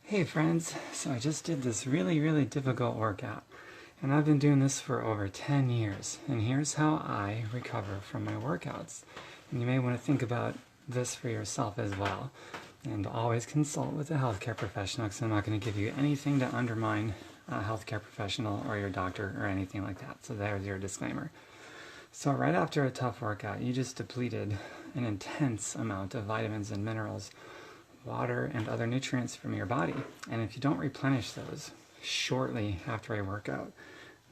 Hey friends, so I just did this really difficult workout, and I've been doing this for over 10 years, and here's how I recover from my workouts. And you may want to think about this for yourself as well, and always consult with a healthcare professional, because I'm not going to give you anything to undermine a healthcare professional or your doctor or anything like that, so there's your disclaimer. So right after a tough workout, you just depleted an intense amount of vitamins and minerals, water, and other nutrients from your body. And if you don't replenish those shortly after a workout,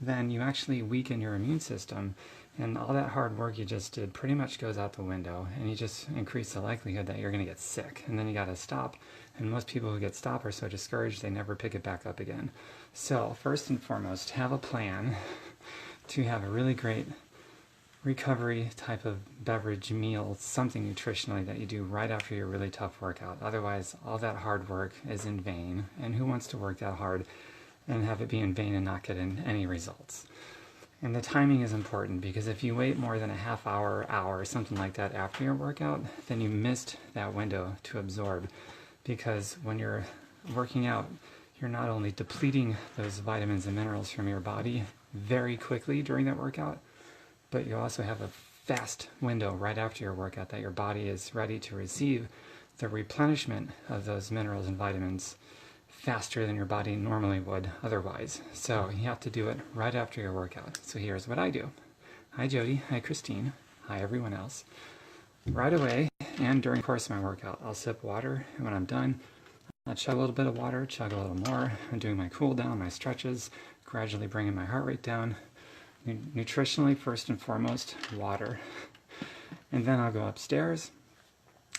then you actually weaken your immune system, and all that hard work you just did pretty much goes out the window, and you just increase the likelihood that you're going to get sick, and then you got to stop. And most people who get stopped are so discouraged they never pick it back up again. So first and foremost, have a plan to have a really great recovery type of beverage, meal, something nutritionally that you do right after your really tough workout. Otherwise, all that hard work is in vain, and who wants to work that hard and have it be in vain and not get any results? And the timing is important, because if you wait more than a half hour, or something like that after your workout, then you missed that window to absorb. Because when you're working out, you're not only depleting those vitamins and minerals from your body very quickly during that workout, but you also have a fast window right after your workout that your body is ready to receive the replenishment of those minerals and vitamins faster than your body normally would otherwise. So you have to do it right after your workout. So here's what I do. Hi Jody, hi Christine, hi everyone else. Right away and during the course of my workout, I'll sip water, and when I'm done, I'll chug a little bit of water, chug a little more. I'm doing my cool down, my stretches, gradually bringing my heart rate down. Nutritionally, first and foremost, water. And then I'll go upstairs,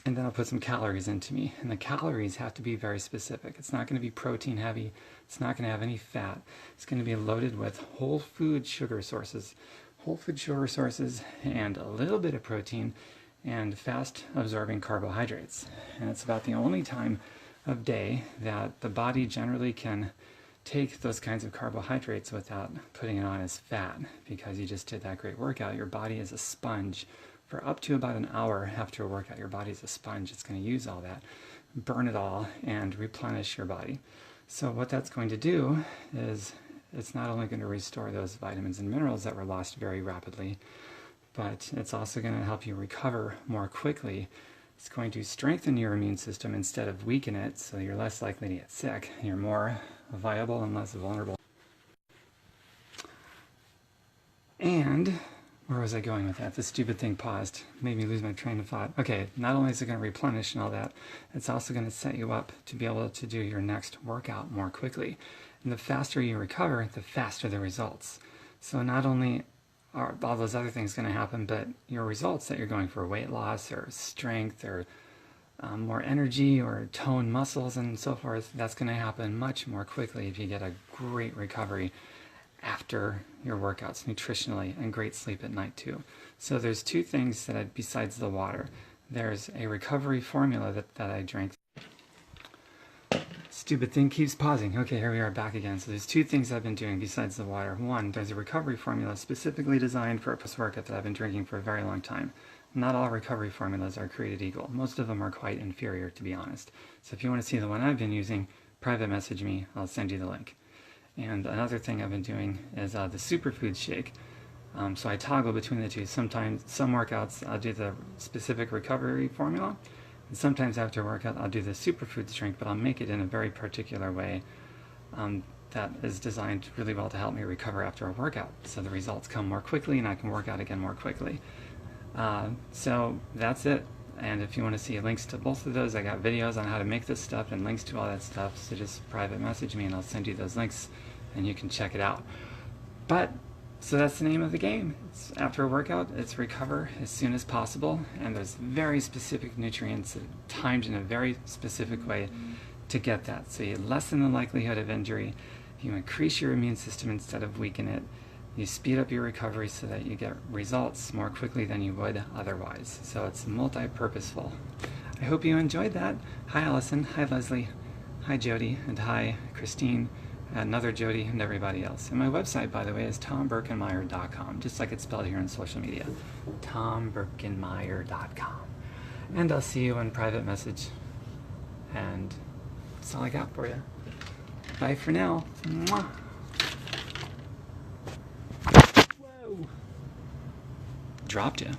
and then I'll put some calories into me. And the calories have to be very specific. It's not going to be protein heavy. It's not going to have any fat. It's going to be loaded with whole food sugar sources. Whole food sugar sources and a little bit of protein and fast absorbing carbohydrates. And it's about the only time of day that the body generally can take those kinds of carbohydrates without putting it on as fat, because you just did that great workout. Your body is a sponge. For up to about an hour after a workout, your body's a sponge. It's going to use all that, burn it all, and replenish your body. So what that's going to do is it's not only going to restore those vitamins and minerals that were lost very rapidly, but it's also going to help you recover more quickly. It's going to strengthen your immune system instead of weaken it, so you're less likely to get sick. You're more viable and less vulnerable. And where was I going with that? The stupid thing paused, made me lose my train of thought. Okay, not only is it going to replenish and all that, it's also going to set you up to be able to do your next workout more quickly. And the faster you recover, the faster the results. So not only are all those other things going to happen, but your results that you're going for, weight loss or strength or more energy or tone muscles and so forth, that's going to happen much more quickly if you get a great recovery after your workouts nutritionally, and great sleep at night too. So there's two things that besides the water. There's a recovery formula that I drank. Stupid thing keeps pausing. Okay, here we are back again. So there's two things I've been doing besides the water. One, there's a recovery formula specifically designed for a post-workout that I've been drinking for a very long time. Not all recovery formulas are created equal. Most of them are quite inferior, to be honest. So if you want to see the one I've been using, private message me. I'll send you the link. And another thing I've been doing is the superfood shake. So I toggle between the two. Sometimes, some workouts, I'll do the specific recovery formula. And sometimes after a workout, I'll do the superfood drink, but I'll make it in a very particular way that is designed really well to help me recover after a workout. So the results come more quickly, and I can work out again more quickly. So that's it. And if you want to see links to both of those, I got videos on how to make this stuff and links to all that stuff. So just private message me and I'll send you those links and you can check it out. But, so that's the name of the game. It's after a workout, it's recover as soon as possible. And there's very specific nutrients timed in a very specific way to get that. So you lessen the likelihood of injury. You increase your immune system instead of weaken it. You speed up your recovery so that you get results more quickly than you would otherwise. So it's multi-purposeful. I hope you enjoyed that. Hi Allison, hi Leslie, hi Jody, and hi Christine, another Jody, and everybody else. And my website, by the way, is tomberkenmeyer.com, just like it's spelled here on social media. tomberkenmeyer.com. And I'll see you in private message. And That's all I got for you. Bye for now. Mwah. Whoa. Dropped you.